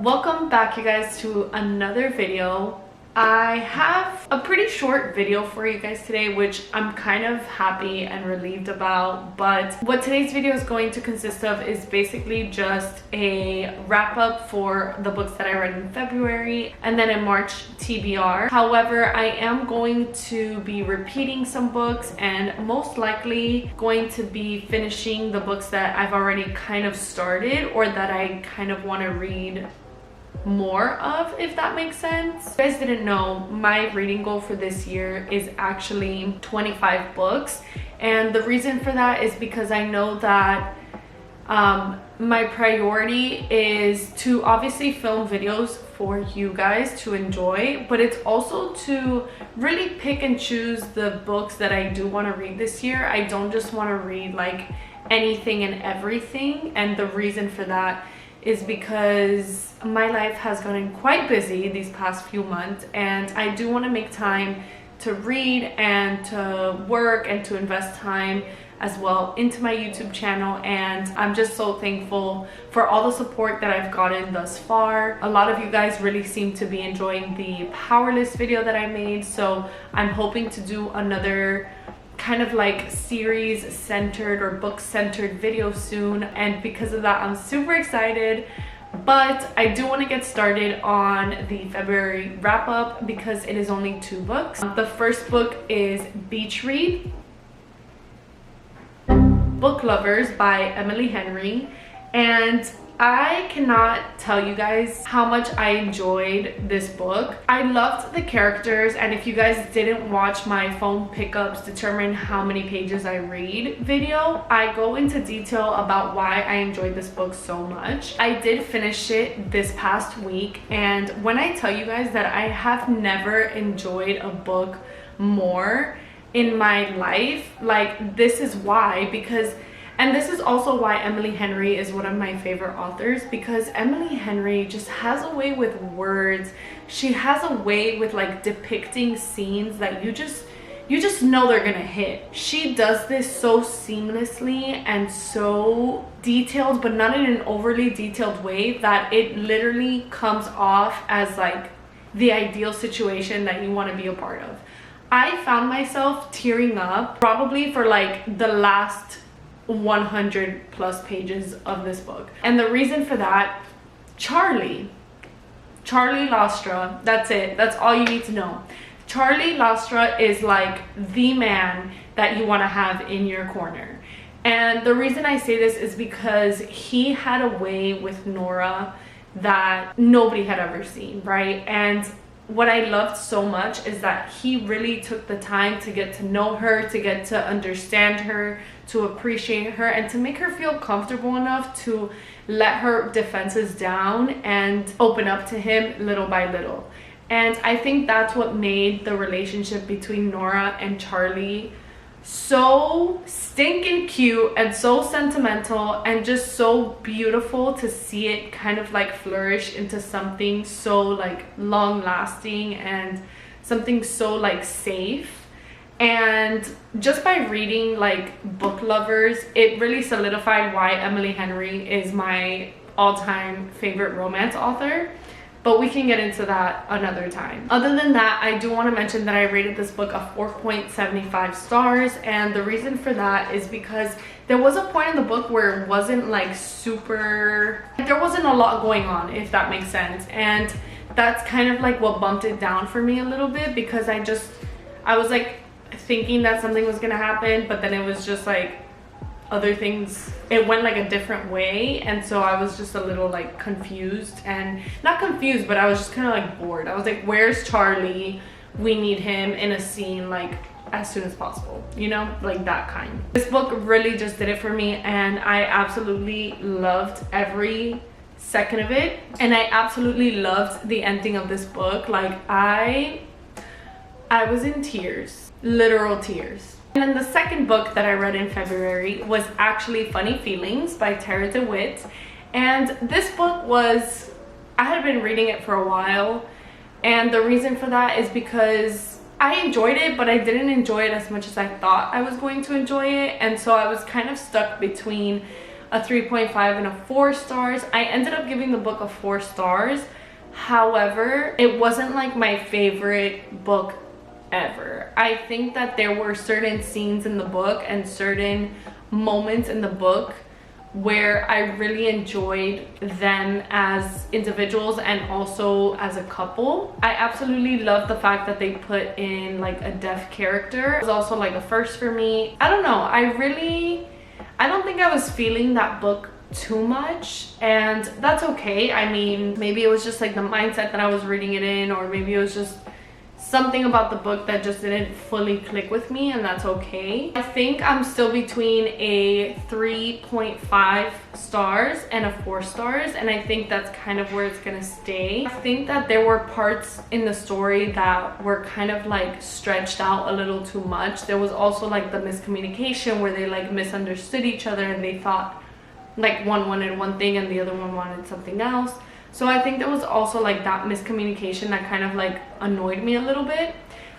Welcome back, you guys, to another video. I have a pretty short video for you guys today, which I'm kind of happy and relieved about. But what today's video is going to consist of is basically just a wrap up for the books that I read in February and then a March TBR. However, I am going to be repeating some books and most likely going to be finishing the books that I've already kind of started or that I kind of want to read more of, if that makes sense. If you guys didn't know, my reading goal for this year is actually 25 books, and the reason for that is because I know that my priority is to obviously film videos for you guys to enjoy, but it's also to really pick and choose the books that I do want to read this year. I don't just want to read like anything and everything, and the reason for that is because my life has gotten quite busy these past few months, and I do want to make time to read and to work and to invest time as well into my YouTube channel. And I'm just so thankful for all the support that I've gotten thus far. A lot of you guys really seem to be enjoying the Powerless video that I made, so I'm hoping to do another kind of like series centered or book centered video soon, and because of that I'm super excited. But I do want to get started on the February wrap up because it is only 2 books. The first book is Beach Read Book Lovers by Emily Henry, and I cannot tell you guys how much I enjoyed this book. I loved the characters, and if you guys didn't watch my phone pickups determine how many pages I read video, I go into detail about why I enjoyed this book so much. I did finish it this past week, and when I tell you guys that I have never enjoyed a book more in my life, like, this is why. Because and this is also why Emily Henry is one of my favorite authors, because Emily Henry just has a way with words. She has a way with like depicting scenes that you just know they're gonna hit. She does this so seamlessly and so detailed, but not in an overly detailed way, that it literally comes off as like the ideal situation that you want to be a part of. I found myself tearing up probably for like the last 100 plus pages of this book, and the reason for that, Charlie Lastra, that's it, that's all you need to know. Charlie Lastra is like the man that you want to have in your corner, and the reason I say this is because he had a way with Nora that nobody had ever seen, right? And what I loved so much is that he really took the time to get to know her, to get to understand her, to appreciate her, and to make her feel comfortable enough to let her defenses down and open up to him little by little. And I think that's what made the relationship between Nora and Charlie so stinking cute and so sentimental, and just so beautiful to see it kind of like flourish into something so like long lasting and something so like safe. And just by reading like Book Lovers, it really solidified why Emily Henry is my all-time favorite romance author. But we can get into that another time. Other than that, I do want to mention that I rated this book a 4.75 stars, and the reason for that is because there was a point in the book where it wasn't like super, there wasn't a lot going on, if that makes sense, and that's kind of like what bumped it down for me a little bit, because I was like thinking that something was gonna happen, but then it was just like other things, it went like a different way, and so I was just a little like confused, and not confused, but I was just kind of like bored. I was like, where's Charlie? We need him in a scene like as soon as possible, you know, like that kind. This book really just did it for me, and I absolutely loved every second of it, and I absolutely loved the ending of this book. Like I was in tears, literal tears. And then the second book that I read in February was actually Funny Feelings by Tara DeWitt. And this book was, I had been reading it for a while, and the reason for that is because I enjoyed it, but I didn't enjoy it as much as I thought I was going to enjoy it. And so I was kind of stuck between a 3.5 and a 4 stars. I ended up giving the book a 4 stars. However, it wasn't like my favorite book ever. I think that there were certain scenes in the book and certain moments in the book where I really enjoyed them as individuals and also as a couple. I absolutely love the fact that they put in like a deaf character. It was also like a first for me. I don't know, I don't think I was feeling that book too much, and that's okay. I mean, maybe it was just like the mindset that I was reading it in, or maybe it was just something about the book that just didn't fully click with me, and that's okay. I think I'm still between a 3.5 stars and a 4 stars, and I think that's kind of where it's gonna stay. I think that there were parts in the story that were kind of like stretched out a little too much. There was also like the miscommunication where they like misunderstood each other and they thought like one wanted one thing and the other one wanted something else. So I think there was also like that miscommunication that kind of like annoyed me a little bit.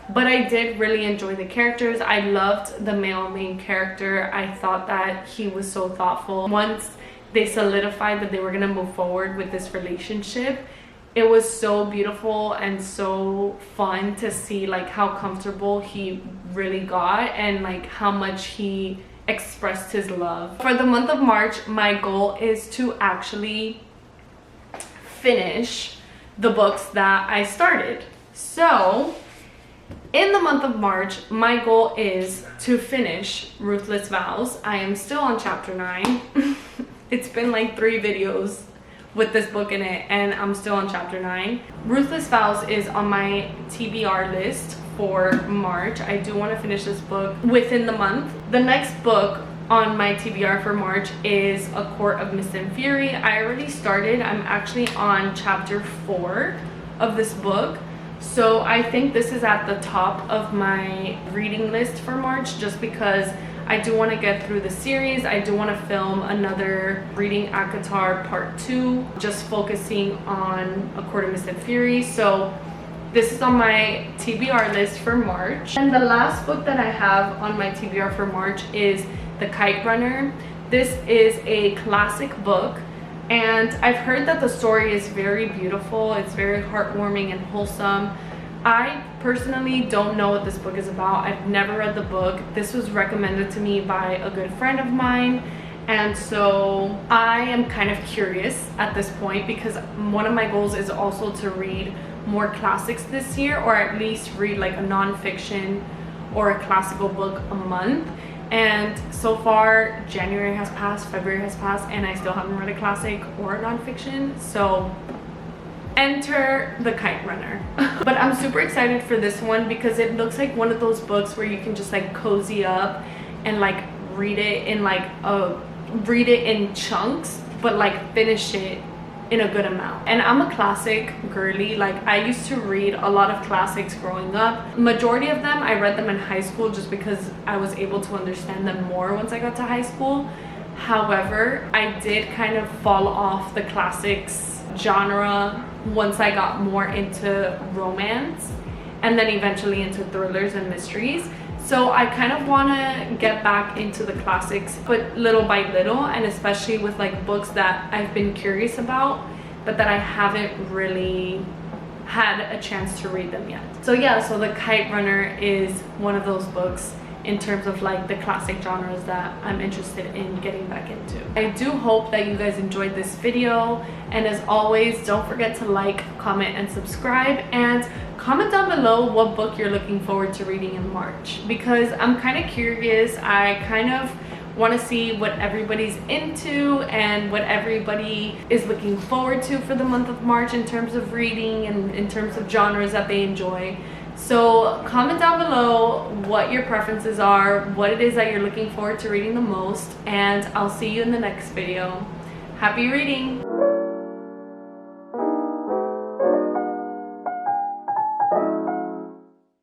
But I did really enjoy the characters. I loved the male main character. I thought that he was so thoughtful. Once they solidified that they were gonna move forward with this relationship, it was so beautiful and so fun to see like how comfortable he really got and like how much he expressed his love. For the month of March, my goal is to actually finish the books that I started. So in the month of March, my goal is to finish Ruthless Vows. I am still on chapter 9. It's been like 3 videos with this book in it and I'm still on chapter 9. Ruthless Vows is on my TBR list for March. I do want to finish this book within the month. The next book on my TBR for March is A Court of Mist and Fury. I already started. I'm actually on chapter 4 of this book. So I think this is at the top of my reading list for March just because I do want to get through the series. I do want to film another reading ACOTAR part 2, just focusing on A Court of Mist and Fury. So this is on my TBR list for March. And the last book that I have on my TBR for March is The Kite Runner. This is a classic book and I've heard that the story is very beautiful. It's very heartwarming and wholesome. I personally don't know what this book is about. I've never read the book. This was recommended to me by a good friend of mine, and so I am kind of curious at this point because one of my goals is also to read more classics this year, or at least read like a non-fiction or a classical book a month. And so far January has passed, February has passed, and I still haven't read a classic or a non-fiction. So enter The Kite Runner. But I'm super excited for this one because it looks like one of those books where you can just like cozy up and like read it in chunks, but like finish it in a good amount. And I'm a classic girly. Like I used to read a lot of classics growing up. Majority of them I read them in high school just because I was able to understand them more once I got to high school. However, I did kind of fall off the classics genre once I got more into romance and then eventually into thrillers and mysteries. So I kind of want to get back into the classics, but little by little, and especially with like books that I've been curious about but that I haven't really had a chance to read them yet. So yeah, so The Kite Runner is one of those books in terms of like the classic genres that I'm interested in getting back into. I do hope that you guys enjoyed this video, and as always, don't forget to like, comment, and subscribe, and comment down below what book you're looking forward to reading in March, because I'm kind of curious. I kind of want to see what everybody's into and what everybody is looking forward to for the month of March in terms of reading and in terms of genres that they enjoy. So comment down below what your preferences are, what it is that you're looking forward to reading the most, and I'll see you in the next video. Happy reading!